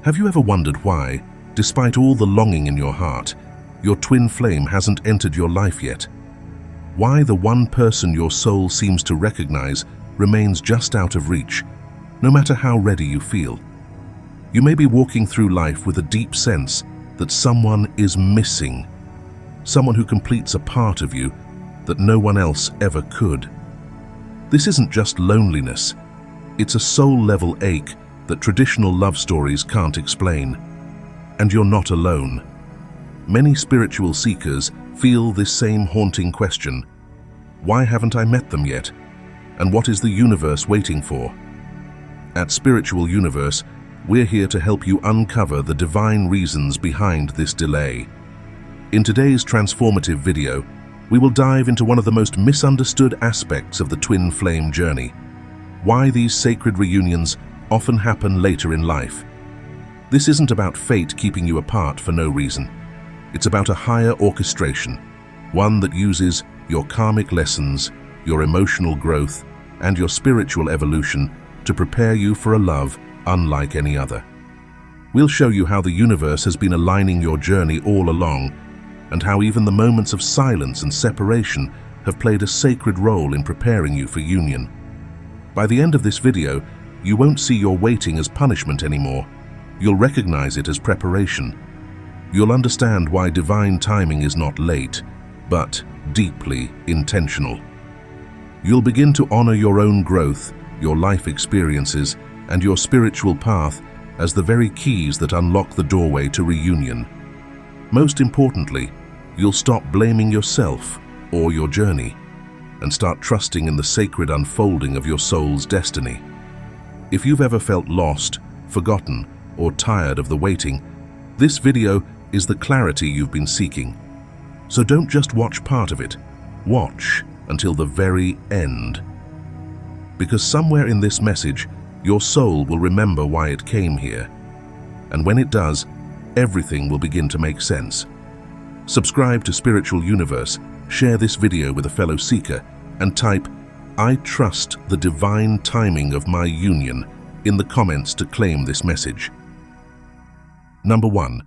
Have you ever wondered why, despite all the longing in your heart, your twin flame hasn't entered your life yet? Why the one person your soul seems to recognize remains just out of reach, no matter how ready you feel? You may be walking through life with a deep sense that someone is missing, someone who completes a part of you that no one else ever could. This isn't just loneliness, it's a soul-level ache that traditional love stories can't explain. And you're not alone. Many spiritual seekers feel this same haunting question: why haven't I met them yet? And what is the universe waiting for? At Spiritual Universe, we're here to help you uncover the divine reasons behind this delay. In today's transformative video, we will dive into one of the most misunderstood aspects of the twin flame journey: why these sacred reunions often happen later in life. This isn't about fate keeping you apart for no reason. It's about a higher orchestration, one that uses your karmic lessons, your emotional growth, and your spiritual evolution to prepare you for a love unlike any other. We'll show you how the universe has been aligning your journey all along, and how even the moments of silence and separation have played a sacred role in preparing you for union. By the end of this video, you won't see your waiting as punishment anymore. You'll recognize it as preparation. You'll understand why divine timing is not late, but deeply intentional. You'll begin to honor your own growth, your life experiences, and your spiritual path as the very keys that unlock the doorway to reunion. Most importantly, you'll stop blaming yourself or your journey and start trusting in the sacred unfolding of your soul's destiny. If you've ever felt lost, forgotten, or tired of the waiting, this video is the clarity you've been seeking. So don't just watch part of it, watch until the very end. Because somewhere in this message, your soul will remember why it came here. And when it does, everything will begin to make sense. Subscribe to Spiritual Universe, share this video with a fellow seeker, and type "I trust the divine timing of my union" in the comments to claim this message. Number 1.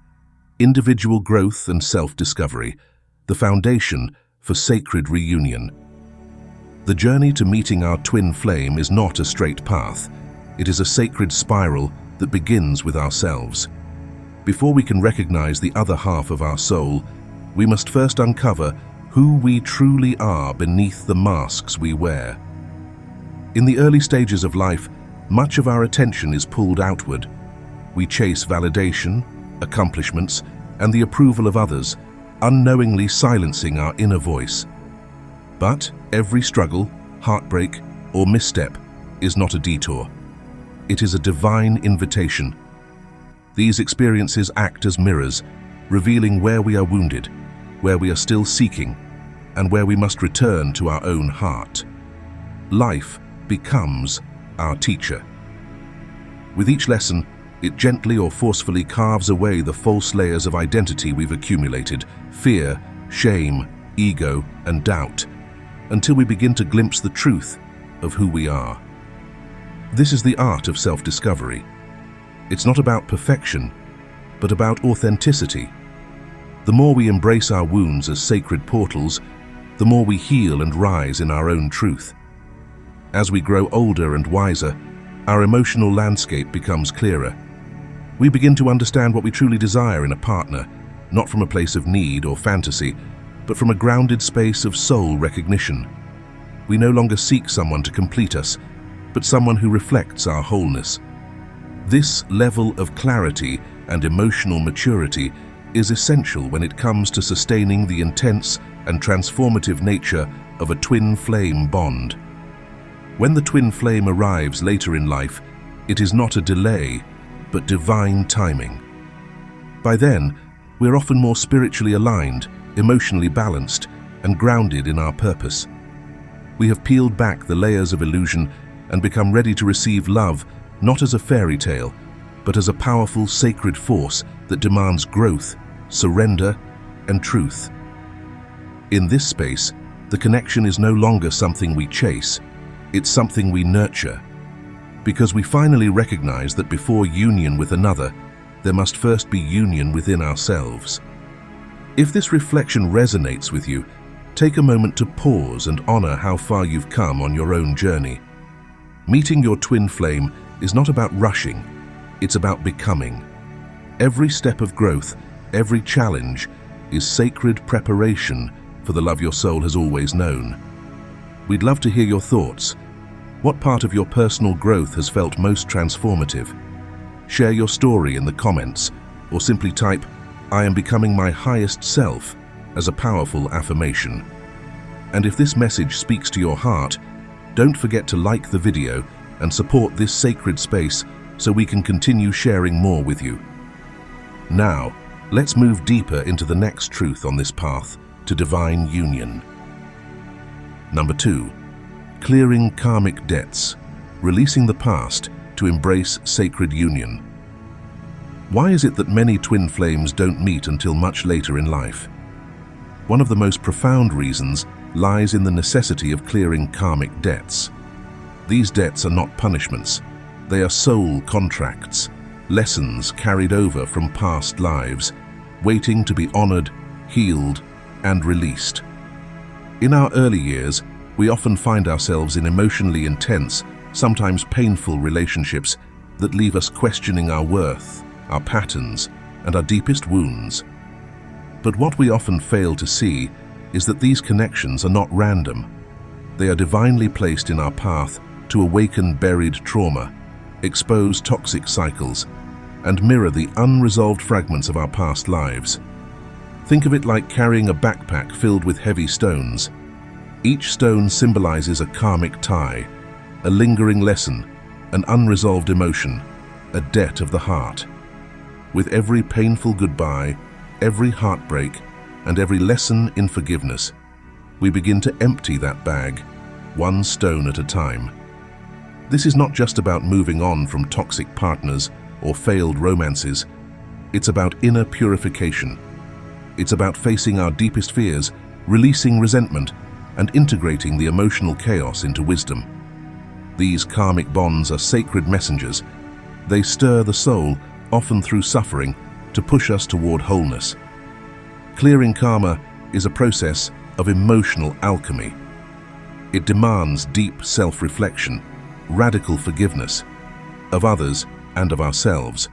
Individual growth and self-discovery, the foundation for sacred reunion. The journey to meeting our twin flame is not a straight path. It is a sacred spiral that begins with ourselves. Before we can recognize the other half of our soul, we must first uncover who we truly are beneath the masks we wear. In the early stages of life, much of our attention is pulled outward. We chase validation, accomplishments, and the approval of others, unknowingly silencing our inner voice. But every struggle, heartbreak, or misstep is not a detour. It is a divine invitation. These experiences act as mirrors, revealing where we are wounded, where we are still seeking, and where we must return to our own heart. Life becomes our teacher. With each lesson, it gently or forcefully carves away the false layers of identity we've accumulated: fear, shame, ego, and doubt, until we begin to glimpse the truth of who we are. This is the art of self-discovery. It's not about perfection, but about authenticity. The more we embrace our wounds as sacred portals, the more we heal and rise in our own truth. As we grow older and wiser, our emotional landscape becomes clearer. We begin to understand what we truly desire in a partner, not from a place of need or fantasy, but from a grounded space of soul recognition. We no longer seek someone to complete us, but someone who reflects our wholeness. This level of clarity and emotional maturity is essential when it comes to sustaining the intense and transformative nature of a twin flame bond. When the twin flame arrives later in life, it is not a delay, but divine timing. By then, we're often more spiritually aligned, emotionally balanced, and grounded in our purpose. We have peeled back the layers of illusion and become ready to receive love not as a fairy tale, but as a powerful sacred force that demands growth, surrender, and truth. In this space, the connection is no longer something we chase, it's something we nurture. Because we finally recognize that before union with another, there must first be union within ourselves. If this reflection resonates with you, take a moment to pause and honor how far you've come on your own journey. Meeting your twin flame is not about rushing, it's about becoming. Every step of growth, every challenge, is sacred preparation for the love your soul has always known. We'd love to hear your thoughts. What part of your personal growth has felt most transformative? Share your story in the comments, or simply type, "I am becoming my highest self," as a powerful affirmation. And if this message speaks to your heart, don't forget to like the video and support this sacred space so we can continue sharing more with you. Now, let's move deeper into the next truth on this path to divine union. Number 2, clearing karmic debts, releasing the past to embrace sacred union. Why is it that many twin flames don't meet until much later in life? One of the most profound reasons lies in the necessity of clearing karmic debts. These debts are not punishments. They are soul contracts, lessons carried over from past lives, waiting to be honored, healed, and released. In our early years, we often find ourselves in emotionally intense, sometimes painful relationships that leave us questioning our worth, our patterns, and our deepest wounds. But what we often fail to see is that these connections are not random. They are divinely placed in our path to awaken buried trauma, expose toxic cycles, and mirror the unresolved fragments of our past lives. Think of it like carrying a backpack filled with heavy stones. Each stone symbolizes a karmic tie, a lingering lesson, an unresolved emotion, a debt of the heart. With every painful goodbye, every heartbreak, and every lesson in forgiveness, we begin to empty that bag, one stone at a time. This is not just about moving on from toxic partners or failed romances. It's about inner purification. It's about facing our deepest fears, releasing resentment, and integrating the emotional chaos into wisdom. These karmic bonds are sacred messengers. They stir the soul, often through suffering, to push us toward wholeness. Clearing karma is a process of emotional alchemy. It demands deep self-reflection, radical forgiveness of others and of ourselves,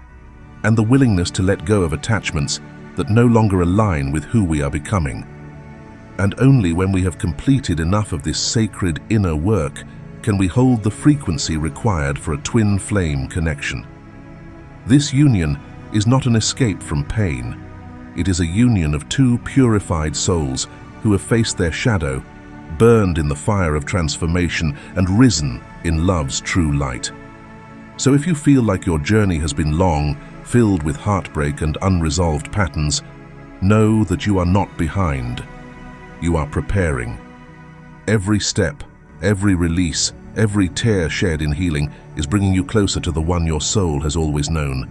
and the willingness to let go of attachments that no longer align with who we are becoming. And only when we have completed enough of this sacred inner work can we hold the frequency required for a twin flame connection. This union is not an escape from pain. It is a union of two purified souls who have faced their shadow, burned in the fire of transformation, and risen in love's true light. So if you feel like your journey has been long, filled with heartbreak and unresolved patterns, know that you are not behind. You are preparing. Every step, every release, every tear shed in healing is bringing you closer to the one your soul has always known.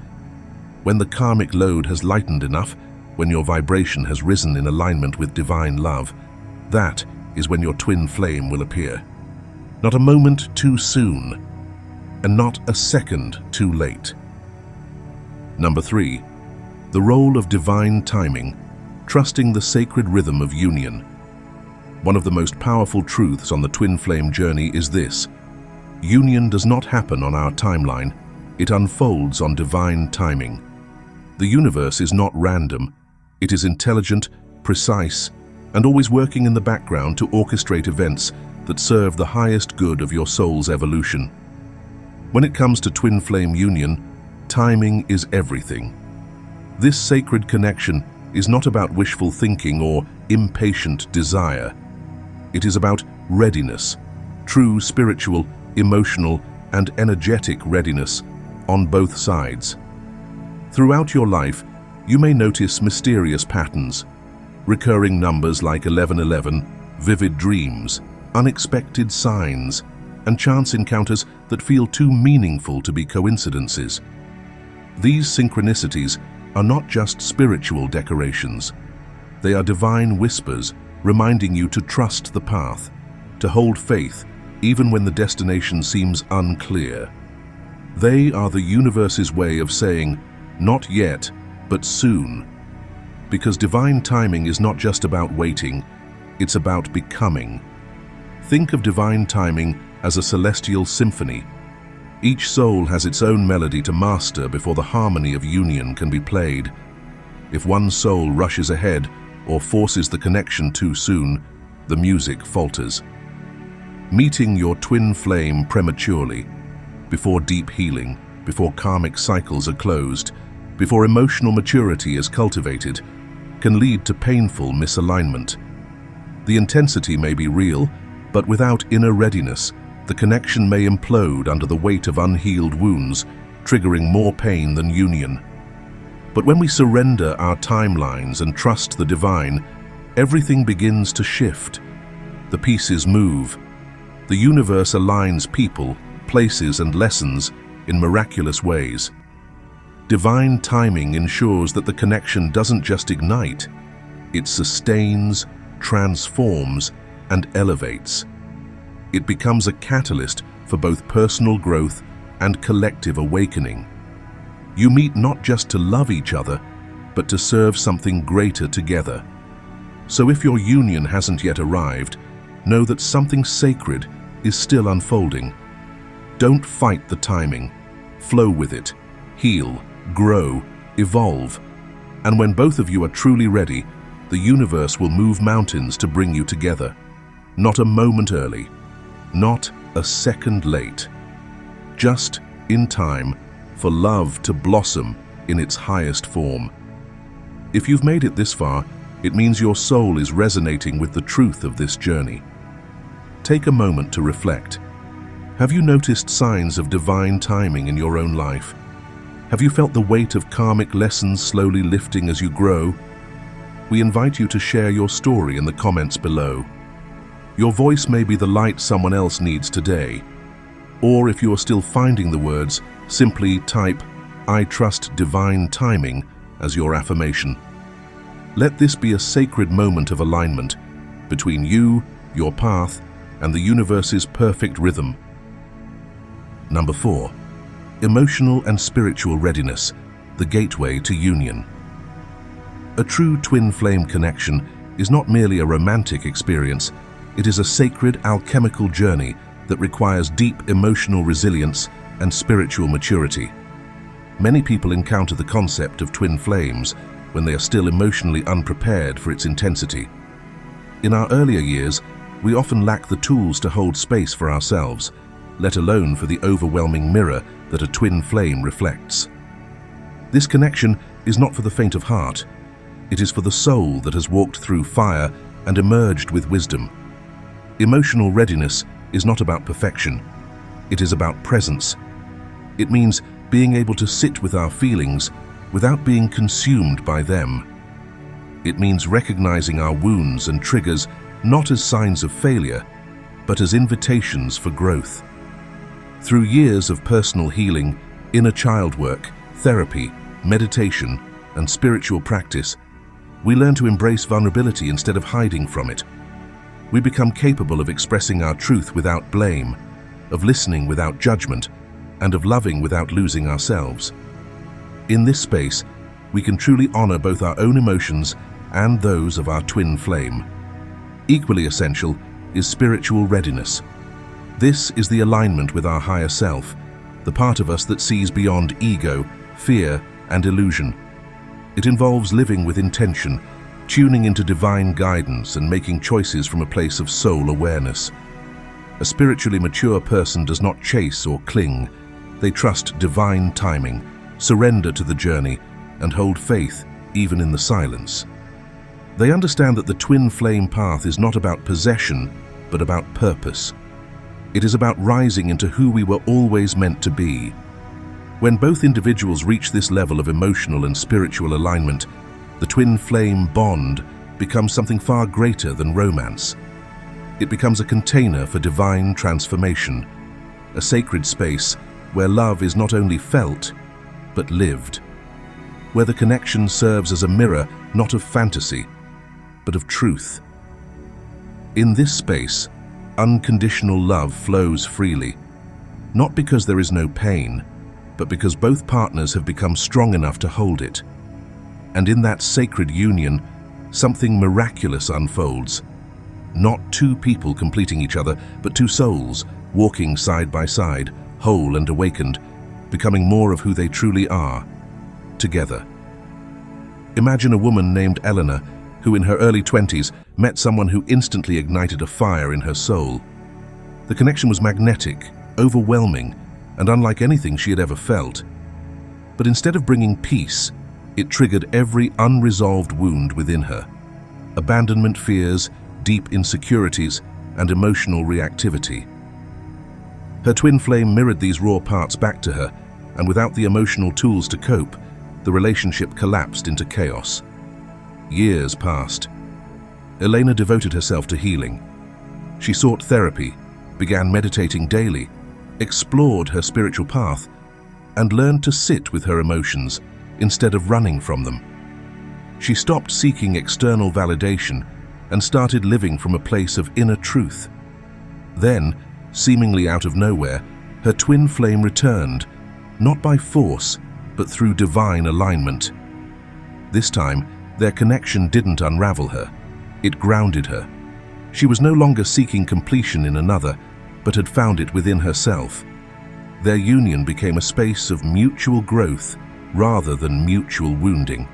When the karmic load has lightened enough, when your vibration has risen in alignment with divine love, that is when your twin flame will appear. Not a moment too soon, and not a second too late. Number 3, the role of divine timing, trusting the sacred rhythm of union. One of the most powerful truths on the twin flame journey is this: union does not happen on our timeline, it unfolds on divine timing. The universe is not random, it is intelligent, precise, and always working in the background to orchestrate events that serve the highest good of your soul's evolution. When it comes to twin flame union, timing is everything. This sacred connection is not about wishful thinking or impatient desire. It is about readiness, true spiritual, emotional, and energetic readiness on both sides. Throughout your life, you may notice mysterious patterns, recurring numbers like 1111, vivid dreams, unexpected signs, and chance encounters that feel too meaningful to be coincidences. These synchronicities are not just spiritual decorations. They are divine whispers reminding you to trust the path, to hold faith even when the destination seems unclear. They are the universe's way of saying, Not yet, but soon. Because divine timing is not just about waiting, it's about becoming. Think of divine timing as a celestial symphony. Each soul has its own melody to master before the harmony of union can be played. If one soul rushes ahead or forces the connection too soon, the music falters. Meeting your twin flame prematurely, before deep healing, before karmic cycles are closed, before emotional maturity is cultivated, can lead to painful misalignment. The intensity may be real, but without inner readiness, the connection may implode under the weight of unhealed wounds, triggering more pain than union. But when we surrender our timelines and trust the divine, everything begins to shift. The pieces move. The universe aligns people, places, and lessons in miraculous ways. Divine timing ensures that the connection doesn't just ignite, it sustains, transforms, and elevates. It becomes a catalyst for both personal growth and collective awakening. You meet not just to love each other, but to serve something greater together. So if your union hasn't yet arrived, know that something sacred is still unfolding. Don't fight the timing. Flow with it. Heal, grow, evolve. And when both of you are truly ready, the universe will move mountains to bring you together. Not a moment early. Not a second late. Just in time for love to blossom in its highest form. If you've made it this far, it means your soul is resonating with the truth of this journey. Take a moment to reflect. Have you noticed signs of divine timing in your own life? Have you felt the weight of karmic lessons slowly lifting as you grow? We invite you to share your story in the comments below. Your voice may be the light someone else needs today. Or if you are still finding the words, simply type, "I trust divine timing," as your affirmation. Let this be a sacred moment of alignment between you, your path, and the universe's perfect rhythm. Number 4. Emotional and spiritual readiness, the gateway to union. A true twin flame connection is not merely a romantic experience, it is a sacred alchemical journey that requires deep emotional resilience and spiritual maturity. Many people encounter the concept of twin flames when they are still emotionally unprepared for its intensity. In our earlier years, we often lack the tools to hold space for ourselves, let alone for the overwhelming mirror that a twin flame reflects. This connection is not for the faint of heart. It is for the soul that has walked through fire and emerged with wisdom. Emotional readiness is not about perfection. It is about presence. It means being able to sit with our feelings without being consumed by them. It means recognizing our wounds and triggers not as signs of failure, but as invitations for growth. Through years of personal healing, inner child work, therapy, meditation, and spiritual practice, we learn to embrace vulnerability instead of hiding from it. We become capable of expressing our truth without blame, of listening without judgment, and of loving without losing ourselves. In this space, we can truly honor both our own emotions and those of our twin flame. Equally essential is spiritual readiness. This is the alignment with our higher self, the part of us that sees beyond ego, fear, and illusion. It involves living with intention, tuning into divine guidance and making choices from a place of soul awareness. A spiritually mature person does not chase or cling. They trust divine timing, surrender to the journey, and hold faith even in the silence. They understand that the twin flame path is not about possession, but about purpose. It is about rising into who we were always meant to be. When both individuals reach this level of emotional and spiritual alignment, the twin flame bond becomes something far greater than romance. It becomes a container for divine transformation, a sacred space where love is not only felt, but lived, where the connection serves as a mirror not of fantasy, but of truth. In this space, unconditional love flows freely, not because there is no pain, but because both partners have become strong enough to hold it. And in that sacred union, something miraculous unfolds. Not two people completing each other, but two souls walking side by side, whole and awakened, becoming more of who they truly are, together. Imagine a woman named Eleanor, who in her early 20s met someone who instantly ignited a fire in her soul. The connection was magnetic, overwhelming, and unlike anything she had ever felt. But instead of bringing peace, it triggered every unresolved wound within her. Abandonment fears, deep insecurities, and emotional reactivity. Her twin flame mirrored these raw parts back to her, and without the emotional tools to cope, the relationship collapsed into chaos. Years passed. Elena devoted herself to healing. She sought therapy, began meditating daily, explored her spiritual path, and learned to sit with her emotions instead of running from them. She stopped seeking external validation and started living from a place of inner truth. Then, seemingly out of nowhere, her twin flame returned, not by force, but through divine alignment. This time, their connection didn't unravel her. It grounded her. She was no longer seeking completion in another, but had found it within herself. Their union became a space of mutual growth rather than mutual wounding.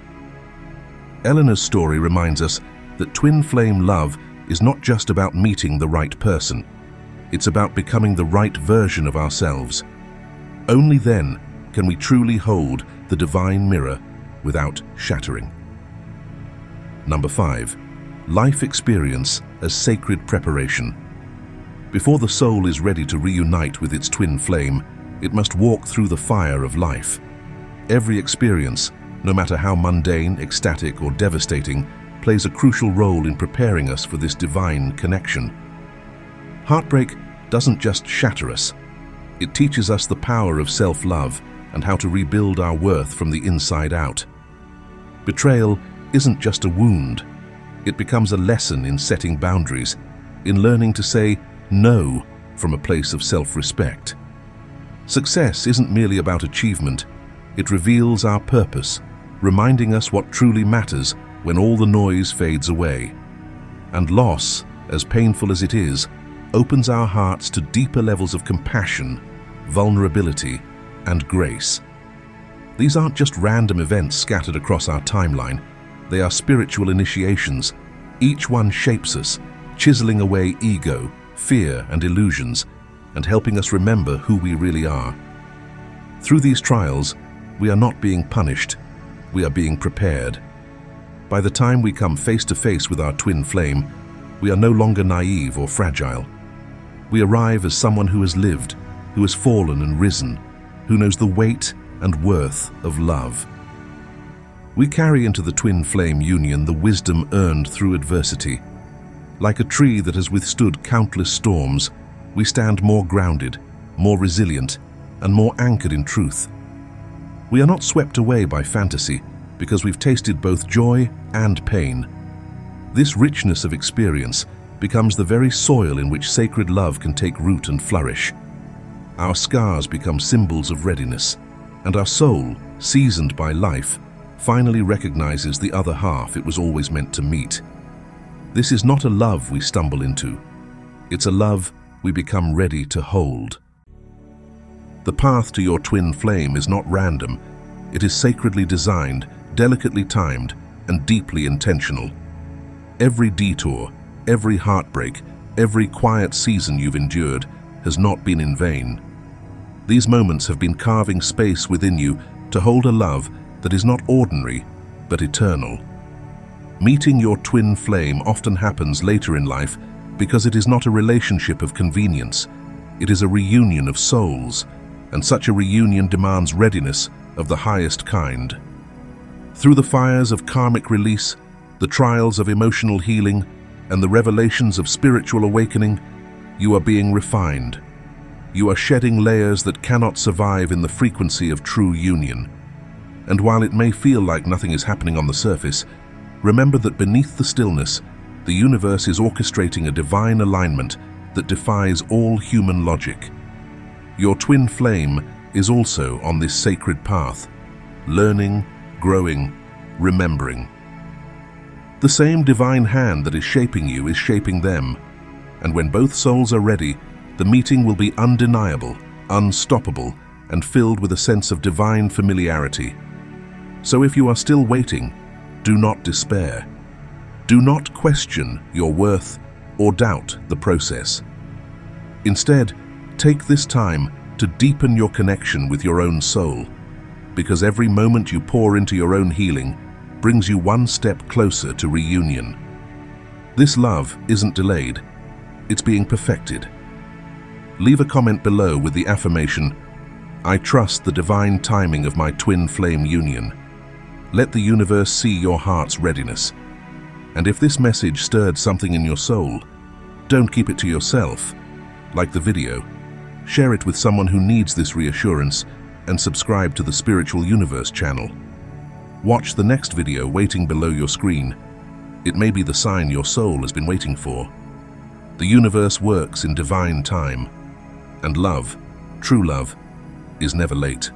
Eleanor's story reminds us that twin flame love is not just about meeting the right person. It's about becoming the right version of ourselves. Only then can we truly hold the divine mirror without shattering. Number 5. Life experience as sacred preparation. Before the soul is ready to reunite with its twin flame, it must walk through the fire of life. Every experience, no matter how mundane, ecstatic, or devastating, plays a crucial role in preparing us for this divine connection. Heartbreak doesn't just shatter us. It teaches us the power of self-love and how to rebuild our worth from the inside out. Betrayal isn't just a wound. It becomes a lesson in setting boundaries, in learning to say no from a place of self-respect. Success isn't merely about achievement. It reveals our purpose, reminding us what truly matters when all the noise fades away. And loss, as painful as it is, opens our hearts to deeper levels of compassion, vulnerability, and grace. These aren't just random events scattered across our timeline. They are spiritual initiations. Each one shapes us, chiseling away ego, fear, and illusions, and helping us remember who we really are. Through these trials, we are not being punished, we are being prepared. By the time we come face to face with our twin flame, we are no longer naive or fragile. We arrive as someone who has lived, who has fallen and risen, who knows the weight and worth of love. We carry into the twin flame union the wisdom earned through adversity. Like a tree that has withstood countless storms, we stand more grounded, more resilient, and more anchored in truth. We are not swept away by fantasy because we've tasted both joy and pain. This richness of experience becomes the very soil in which sacred love can take root and flourish. Our scars become symbols of readiness, and our soul, seasoned by life, finally recognizes the other half it was always meant to meet. This is not a love we stumble into. It's a love we become ready to hold. The path to your twin flame is not random. It is sacredly designed, delicately timed, and deeply intentional. Every detour, every heartbreak, every quiet season you've endured has not been in vain. These moments have been carving space within you to hold a love that is not ordinary, but eternal. Meeting your twin flame often happens later in life because it is not a relationship of convenience. It is a reunion of souls, and such a reunion demands readiness of the highest kind. Through the fires of karmic release, the trials of emotional healing, and the revelations of spiritual awakening, you are being refined. You are shedding layers that cannot survive in the frequency of true union. And while it may feel like nothing is happening on the surface, remember that beneath the stillness, the universe is orchestrating a divine alignment that defies all human logic. Your twin flame is also on this sacred path, learning, growing, remembering. The same divine hand that is shaping you is shaping them, and when both souls are ready, the meeting will be undeniable, unstoppable, and filled with a sense of divine familiarity. So if you are still waiting, do not despair. Do not question your worth or doubt the process. Instead, take this time to deepen your connection with your own soul, because every moment you pour into your own healing brings you one step closer to reunion. This love isn't delayed, it's being perfected. Leave a comment below with the affirmation, "I trust the divine timing of my twin flame union." Let the universe see your heart's readiness. And if this message stirred something in your soul, don't keep it to yourself. Like the video, share it with someone who needs this reassurance, and subscribe to the Spiritual Universe channel. Watch the next video waiting below your screen. It may be the sign your soul has been waiting for. The universe works in divine time, and love, true love, is never late.